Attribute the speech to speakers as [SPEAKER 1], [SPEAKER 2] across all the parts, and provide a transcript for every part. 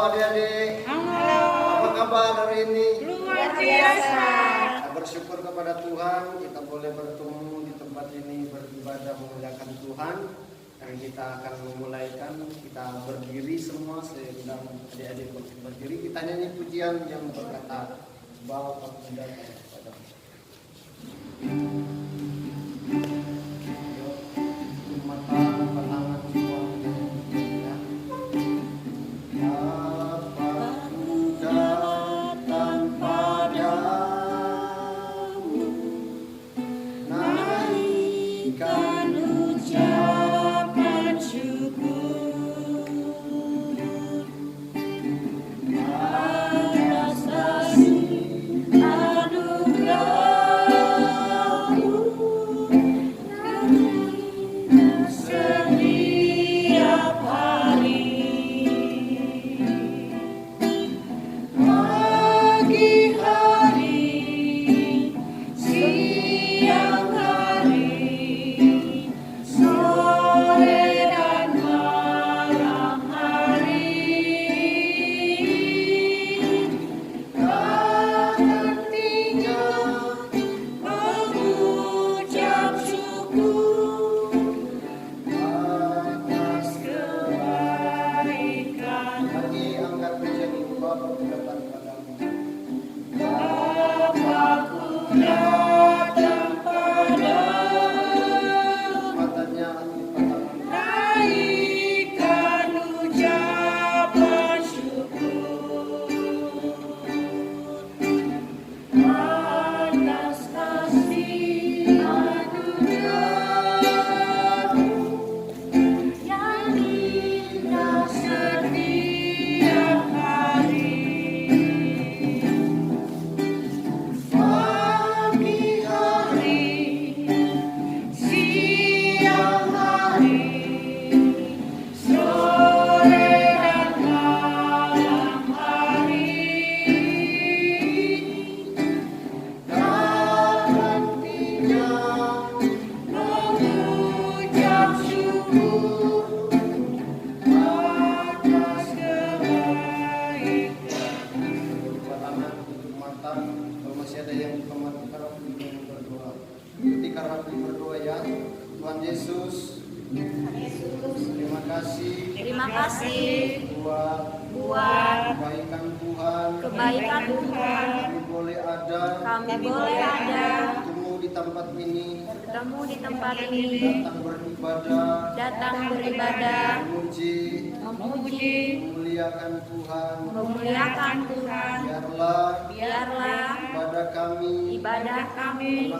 [SPEAKER 1] adik-adik.
[SPEAKER 2] Halo.
[SPEAKER 1] Apa kabar hari ini?
[SPEAKER 2] Luar biasa.
[SPEAKER 1] Kita bersyukur kepada Tuhan kita boleh bertemu di tempat ini beribadah memuliakan Tuhan. Dan kita akan memulaikan, kita berdiri semua sedang adik-adik berdiri. Kita nyanyi pujian yang berkata Bapa Bunda kepadamu. Mata pandangan semua ya. Aku datang padamu, naikkan ucapan syukur atas kasih anugerahmu setiap hari. Pagi hari, siang hari, sore dan malam hari, takkan tinggal mengucap syukur atas kebaikan. Lagi angkat pujian itu Bapa datang padamu. Bapakku datang padamu. Matanya naikkan ucapan syukur atas kasih anugerahmu yang indah setiap hari. Pagi hari, siang hari, sore dan malam hari, takkan tinggal mengucap syukur atas kebaikan. Kedua tangan, tutup mata. Kalau masih ada yang buka mata, harap kita berdoa. Ketika Rabbi berdoa ya, Tuhan Yesus, terima kasih buat kebaikan Tuhan. Kami boleh ada bertemu di tempat ini, datang beribadah, memuji, memuliakan Tuhan. Biarlah ibadah kami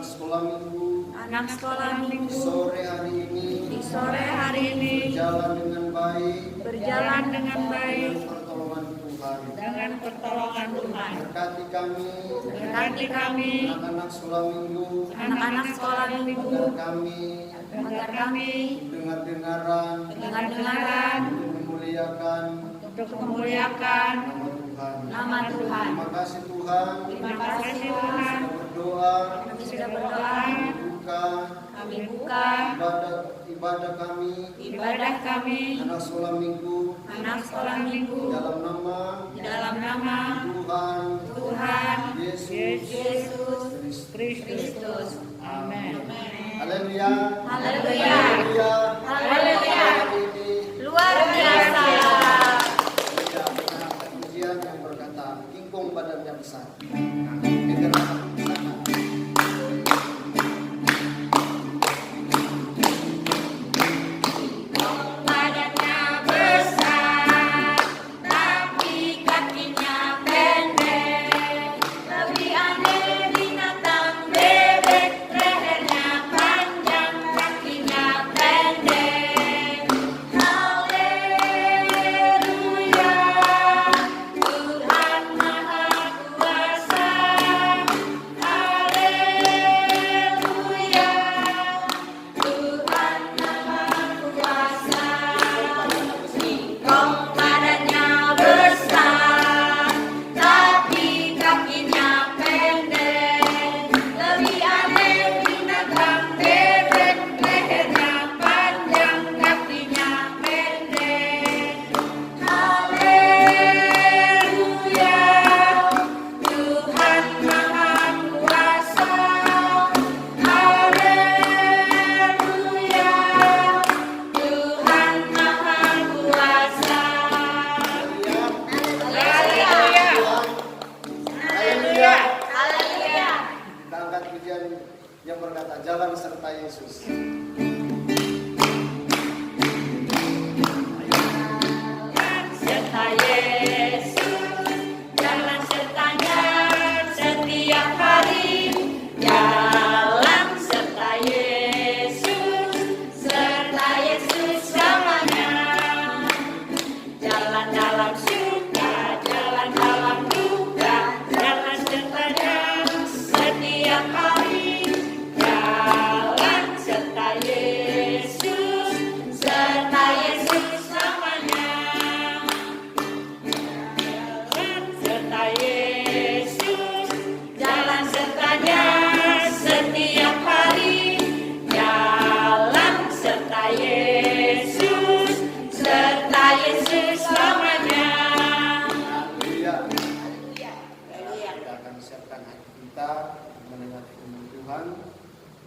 [SPEAKER 1] anak sekolah minggu sore hari ini berjalan dengan baik dengan pertolongan Tuhan. Berkati kami anak-anak sekolah minggu agar kami dengar-dengaran untuk memuliakan nama Tuhan. Terima kasih Tuhan sudah berdoa. Kami buka ibadah kami anak sekolah minggu dalam nama Tuhan Yesus Kristus. Amin. Haleluya. Luar biasa. Pujian yang berkata kingkong badannya besar.
[SPEAKER 3] Pendek,
[SPEAKER 1] berkata, jalan serta Yesus.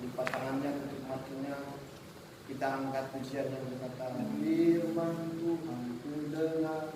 [SPEAKER 1] Lipat tangannya, tutup matinya, kita angkat pujian yang berkata, firman Tuhan ku dengar.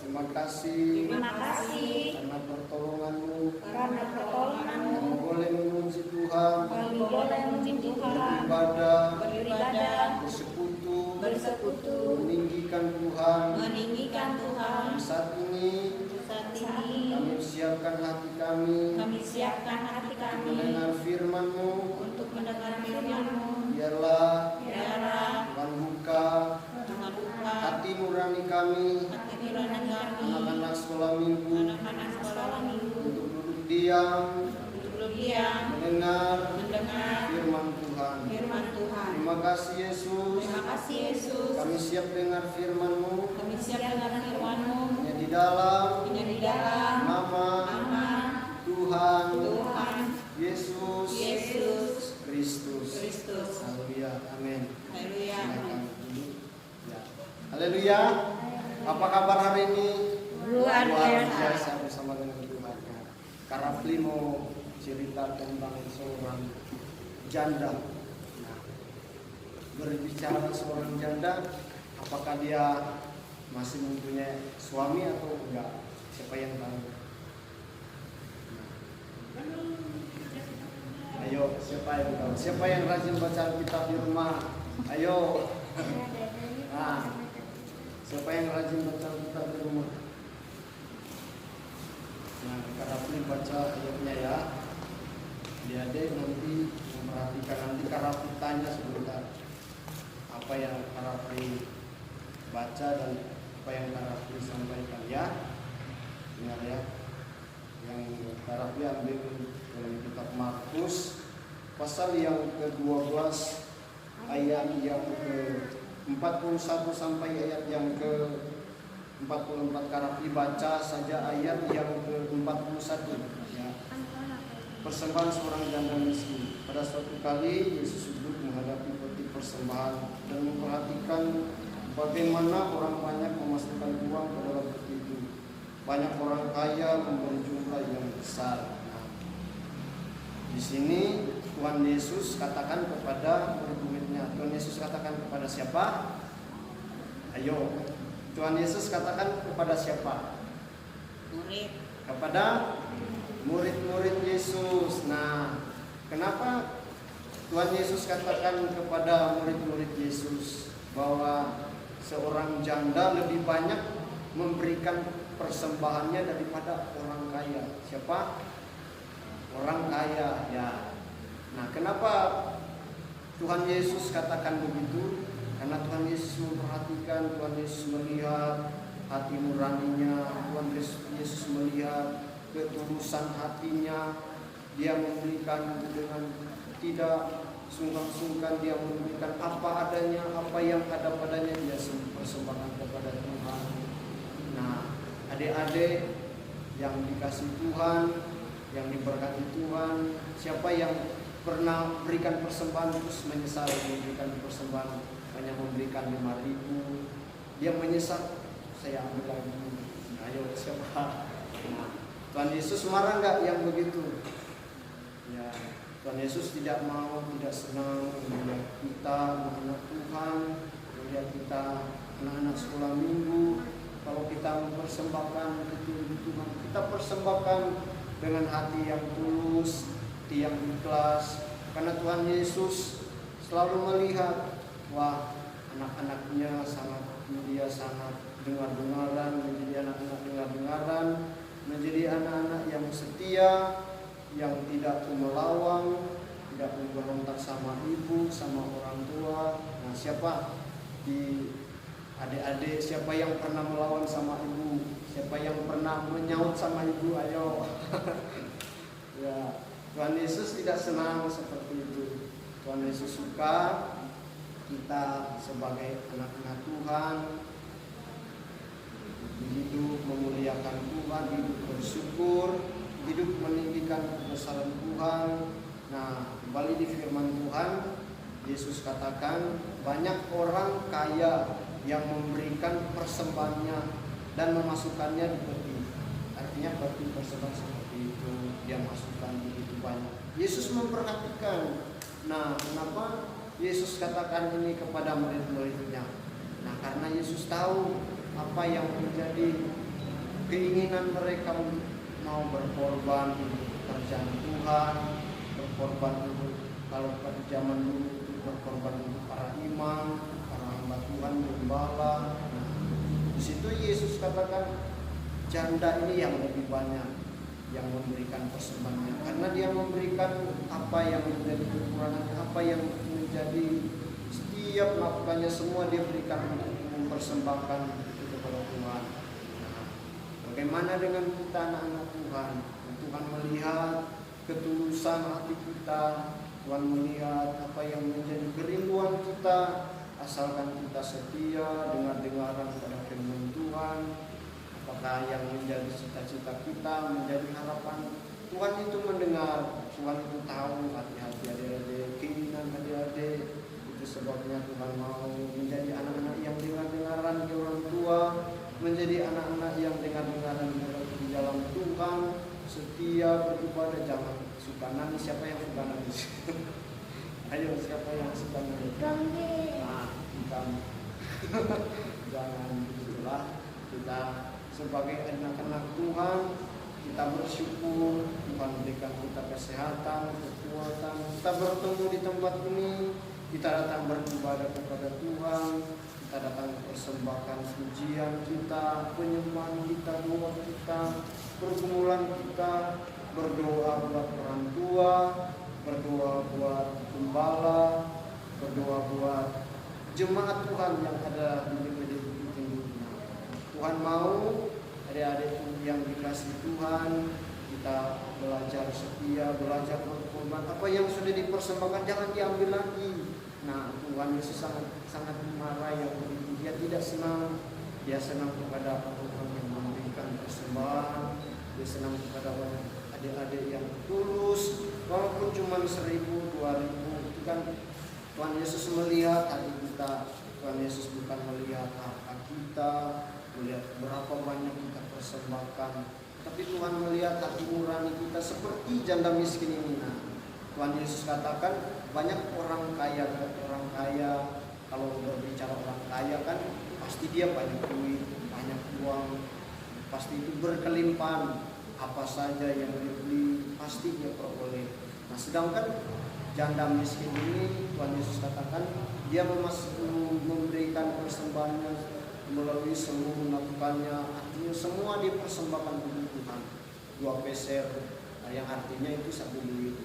[SPEAKER 1] Terima kasih karena pertolongan-Mu. Kami boleh memuji Tuhan, beribadah, bersekutu, meninggikan Tuhan. Saat ini kami siapkan hati kami mendengar firman-Mu. Biarlah Tuhan buka hati nurani kami, anak-anak sekolah minggu, untuk duduk diam, mendengar firman Tuhan. Terima kasih Yesus. Kami siap dengar firman-Mu. Hanya di dalam nama Tuhan Yesus Kristus. Haleluya. Amin. Haleluya. Apa kabar hari ini? Luar biasa bersama dengan Tuhan. Kak Rafli mau cerita tentang seorang janda. Nah, berbicara seorang janda, apakah dia masih mempunyai suami atau enggak? Siapa yang tahu? Ayo, siapa yang tahu? Siapa yang rajin baca Alkitab di rumah? Ayo. Nah, siapa yang rajin baca Alkitab di rumah? Nah, Kak Rafli baca ayatnya ya. Adik nanti memperhatikan, nanti Kak Rafli tanya sebentar apa yang Kak Rafli baca dan apa yang Kak Rafli sampaikan ya. Dengar ya. Yang Kak Rafli ambil dalam kitab Markus pasal yang ke-12 ayat yang ke-41 sampai ayat yang ke-44. Kak Rafli baca saja ayat yang ke-41 ya. Persembahan seorang janda miskin. Pada suatu kali Yesus duduk menghadapi peti persembahan dan memperhatikan bagaimana orang banyak memasukkan uang ke dalam peti itu. Banyak orang kaya memberi jumlah yang besar. Nah, di sini Tuhan Yesus katakan kepada murid-muridnya. Tuhan Yesus katakan kepada siapa? Ayo, Tuhan Yesus katakan kepada siapa?
[SPEAKER 2] Murid.
[SPEAKER 1] Kepada murid-murid Yesus. Nah, kenapa Tuhan Yesus katakan kepada murid-murid Yesus bahwa seorang janda lebih banyak memberikan persembahannya daripada orang kaya. Siapa? Orang kaya, ya. Nah, kenapa Tuhan Yesus katakan begitu? Karena Tuhan Yesus memperhatikan, Tuhan Yesus melihat hati nuraninya, Tuhan Yesus melihat ketulusan hatinya. Dia memberikan dengan tidak sungkan-sungkan, dia memberikan apa adanya, apa yang ada padanya dia persembahkan kepada Tuhan. Nah, adik-adik yang dikasih Tuhan, yang diberkati Tuhan, siapa yang pernah berikan persembahan terus menyesal memberikan persembahan, hanya memberikan 5.000, dia menyesal, saya ambil lagi. Ayo siapa? Nah, Tuhan Yesus marah nggak yang begitu? Ya, Tuhan Yesus tidak mau, tidak senang melihat kita anak-anak Tuhan, melihat kita anak-anak sekolah minggu. Kalau kita mempersembahkan itu Tuhan, kita persembahkan dengan hati yang tulus, hati yang ikhlas. Karena Tuhan Yesus selalu melihat, wah, anak-anaknya dia sangat dengar-dengaran, menjadi anak-anak dengar-dengaran, menjadi anak-anak yang setia, yang tidak melawang, tidak memberontak sama ibu, sama orang tua. Nah, siapa di adik-adik, siapa yang pernah melawan sama ibu? Siapa yang pernah menyaut sama ibu? Ayo. Ya, Tuhan Yesus tidak senang seperti itu. Tuhan Yesus suka kita sebagai anak-anak Tuhan hidup memuliakan Tuhan, hidup bersyukur, hidup meninggikan kebesaran Tuhan. Nah, kembali di firman Tuhan, Yesus katakan banyak orang kaya yang memberikan persembahannya dan memasukkannya di peti. Artinya peti persembahan seperti itu dia masukkan begitu banyak. Yesus memperhatikan. Nah, kenapa Yesus katakan ini kepada murid-muridnya? Nah, karena Yesus tahu apa yang menjadi keinginan mereka untuk mau berkorban untuk kerjaan Tuhan, berkorban untuk, kalau pada zaman dulu itu berkorban untuk para imam, para hamba Tuhan, gembala. Nah, di situ Yesus katakan janda ini yang lebih banyak yang memberikan persembahannya, karena dia memberikan apa yang menjadi kekurangannya, apa yang menjadi setiap melakukannya semua dia berikan untuk mempersembahkan itu kepada Tuhan. Nah, bagaimana dengan kita anak-anak Tuhan? Tuhan melihat ketulusan hati kita, Tuhan melihat apa yang menjadi kerinduan kita, asalkan kita setia dengar-dengaran pada firman Tuhan. Apakah yang menjadi cita-cita kita, menjadi harapan Tuhan itu mendengar, Tuhan itu tahu hati-hati adik-adik, keinginan adik-adik. Itu sebabnya Tuhan mau menjadi anak-anak yang dengar-dengaran di orang tua, menjadi anak-anak yang dengar-dengaran di dalam Tuhan, setia beribadah, jangan suka nangis. Siapa yang suka nangis? Ayo, siapa yang suka nangis? Nah, kamu. Jangan itulah kita sebagai anak-anak Tuhan, kita bersyukur Tuhan berikan kita kesehatan, kekuatan. Kita bertemu di tempat ini, kita datang beribadah kepada Tuhan, kita datang persembahkan pujian kita, penyembahan kita, doa kita, pergumulan kita, berdoa buat orang tua, berdoa buat gembala, berdoa buat jemaat Tuhan yang ada di negeri Timur. Tuhan mau adik-adik yang dikasih Tuhan, kita belajar setia, belajar berkorban. Apa yang sudah dipersembahkan jangan diambil lagi. Nah, Tuhan Yesus sangat marah yang begitu. Dia tidak senang. Dia senang kepada orang yang memberikan persembahan. Dia senang kepada orang adik-adik yang tulus, walaupun cuma 1.000, 2.000. Itu kan Tuhan Yesus melihat hati kita. Tuhan Yesus bukan melihat harta kita, melihat berapa banyak kita persembahkan, tapi Tuhan melihat hati nurani kita seperti janda miskin ini. Nah, Tuhan Yesus katakan banyak orang kaya. Kalau berbicara orang kaya kan pasti dia banyak duit, banyak uang, pasti itu berkelimpahan, apa saja yang dibeli pasti dia peroleh. Nah, sedangkan janda miskin ini Tuhan Yesus katakan dia memberikan persembahannya melalui seluruh nafkahnya, artinya semua dipersembahkan untuk Tuhan. 2 peser yang artinya itu 1 duit.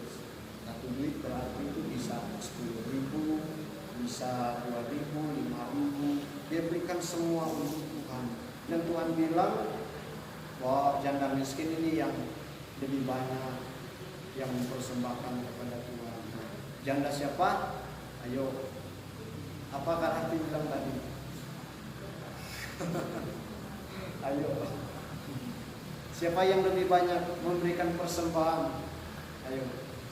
[SPEAKER 1] 1 duit berarti itu bisa 10.000, bisa 2.000, 5.000. Dia berikan semua untuk Tuhan. Dan Tuhan bilang bahwa janda miskin ini yang lebih banyak yang mempersembahkan kepada Tuhan. Janda siapa? Ayo, apakah arti bilang tadi? Ayo, siapa yang lebih banyak memberikan persembahan? Ayo,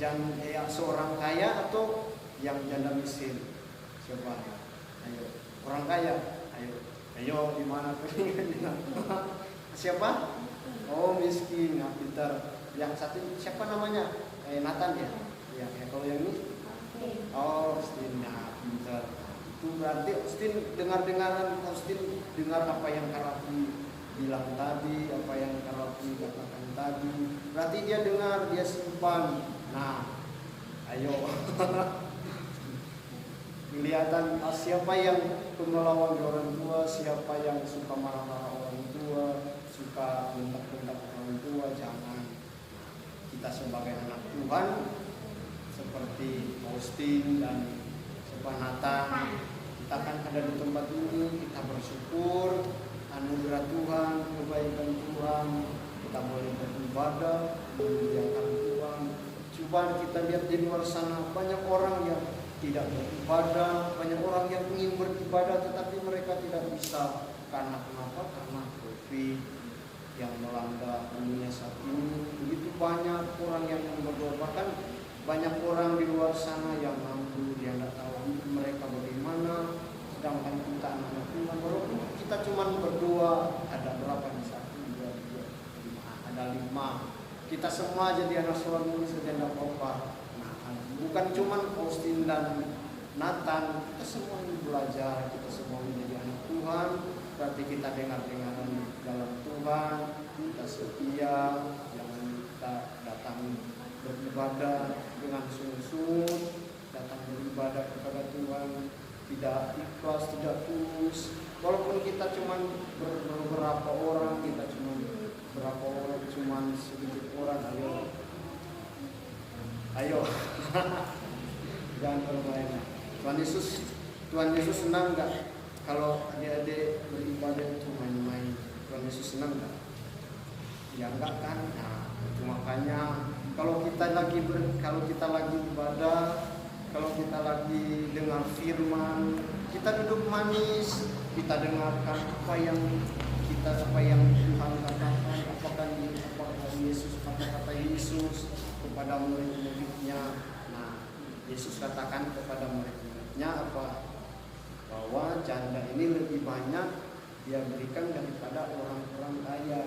[SPEAKER 1] yang seorang kaya atau yang janda miskin? Siapa? Ayo, orang kaya. Ayo, di mana peninggalan? Siapa? Oh, miskin. Nah, pintar. Yang satu siapa namanya? Nathan ya. Ya, kalau yang ini? Oh, Austin. Nah, pintar. Itu berarti Austin dengar apa yang Karapi bilang tadi, apa yang Karapi katakan tadi. Berarti dia dengar, dia simpan. Nah, ayo. Kelihatan siapa yang pemelawan orang tua, siapa yang suka marah-marah orang tua, suka bentak-bentak orang tua. Jangan. Kita sebagai anak Tuhan seperti Austin dan Nathan, kita akan ada di tempat ini, kita bersyukur anugerah Tuhan, kebaikan Tuhan, kita boleh beribadah, memuliakan Tuhan. Coba kita lihat di luar sana, banyak orang yang tidak beribadah, banyak orang yang ingin beribadah tetapi mereka tidak bisa. Karena kenapa? Karena COVID yang melanda dunia saat ini. Begitu banyak orang yang berdoa, bahkan banyak orang di luar sana yang mampu, dia tidak tahu mereka bagaimana. Sedangkan kita anak Tuhan, walaupun kita cuma berdoa, ada berapa nih? 1, 2, 3, 5, ada 5. Kita semua jadi anak suami saja tidak apa-apa. Nah, bukan cuma Austin dan Nathan, kita semua ini belajar, kita semua menjadi anak Tuhan. Berarti kita dengar-dengaran dalam Tuhan, kita setia, jangan kita datang beribadah dengan sungguh-sungguh, datang beribadah kepada Tuhan, tidak ikhlas, tidak tulus. Walaupun kita cuma beberapa orang, cuma sedikit orang, ayo, jangan bermain. Tuhan Yesus senang nggak kalau adik-adik beribadah itu main-main? Tuhan Yesus senang nggak? Ya enggak kan? Nah, itu makanya kalau kita lagi ibadah, kalau kita lagi dengar firman, kita duduk manis, kita dengarkan apa yang Tuhan katakan, apakah Yesus, kata-kata Yesus kepada murid-muridnya. Nah, Yesus katakan kepada murid-muridnya apa? Bahwa janda ini lebih banyak dia berikan daripada orang-orang kaya.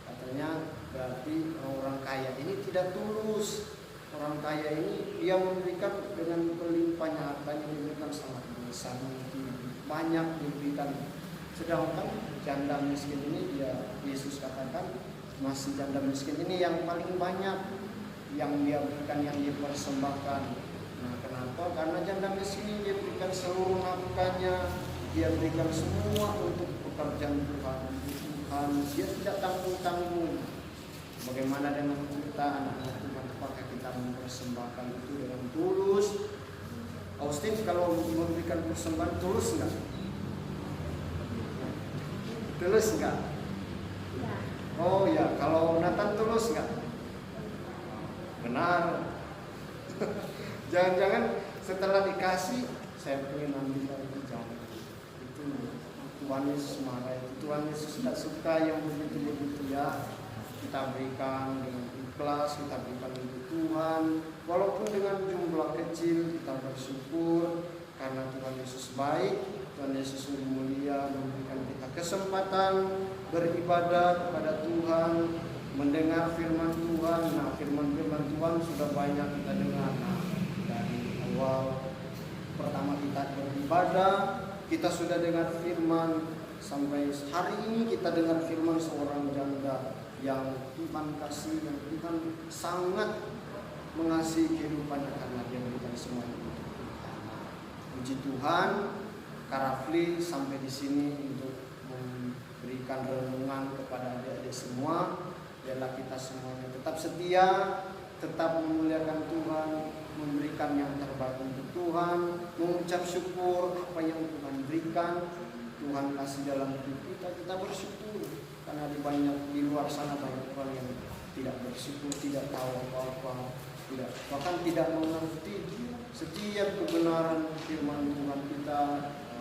[SPEAKER 1] Katanya berarti orang kaya ini tidak tulus. Orang kaya ini dia memberikan dengan berlimpahnya hartanya, diberikan sangat besar, banyak diberikan. Sedangkan janda miskin ini Yesus katakan masih janda miskin ini yang paling banyak yang dia berikan, yang dipersembahkan. Nah, kenapa? Karena janda miskin ini dia berikan seluruh nafkahnya, dia berikan semua untuk pekerjaan Tuhan. Dia tidak tanggung-tanggung. Bagaimana dengan kita anak-anak Tuhan? Apakah kita mempersembahkan itu dengan tulus? Austin kalau memberikan persembahan tulus enggak? Tulus enggak? Oh ya, kalau Nathan tulus enggak? Benar. Jangan-jangan setelah dikasih saya pengen ambil lagi, jangan. Itu Tuhan Yesus marah. Tuhan Yesus tidak suka yang begitu-begitu ya. Kita berikan dengan ikhlas, kita berikan untuk Tuhan. Walaupun dengan jumlah kecil, kita bersyukur karena Tuhan Yesus baik, Tuhan Yesus mulia, memberikan kita kesempatan beribadah kepada Tuhan, mendengar firman Tuhan. Nah, firman-firman Tuhan sudah banyak kita dengar. Nah, dari awal pertama kita beribadah, kita sudah dengar firman. Sampai hari ini kita dengar firman seorang janda yang Tuhan kasih, yang Tuhan sangat mengasihi kehidupannya karena dia memberikan semuanya untuk kita. Puji Tuhan, Kak Rafli sampai di sini untuk memberikan renungan kepada adik-adik semua. Biarlah kita semuanya tetap setia, tetap memuliakan Tuhan, memberikan yang terbaik untuk Tuhan, mengucap syukur apa yang Tuhan berikan. Tuhan kasih dalam hidup kita bersyukur. Karena di luar sana banyak orang yang tidak bersyukur, tidak tahu apa-apa, bahkan tidak mengerti setiap kebenaran firman Tuhan kita.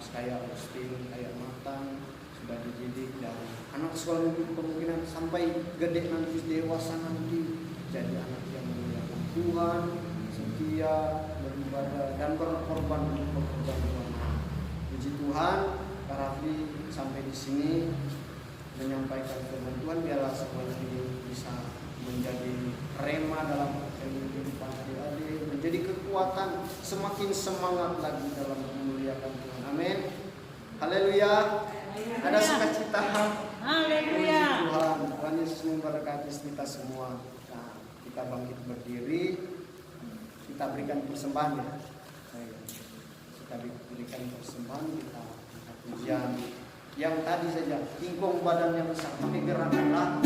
[SPEAKER 1] Kayak Agustin, kayak Matan sudah dididik dari anak sekolah minggu, kemungkinan sampai gede nanti, dewasa nanti jadi anak yang memuliakan Tuhan, setia, beribadah dan berkorban untuk pekerjaan Tuhan. Puji Tuhan, Kak Rafli sampai di sini menyampaikan firman Tuhan. Biarlah semuanya ini bisa menjadi rema dalam kehidupan adik-adik, menjadi kekuatan, semakin semangat lagi dalam memuliakan Tuhan. Amin. Haleluya. Ada sukacita. Haleluya. Tuhan, Tuhan Yesus memberkati kita semua. Nah, kita bangkit berdiri, kita berikan persembahan ya. Kita berikan persembahan, kita pujian. Yang tadi saja, ingkung badannya besar, tapi gerakanlah.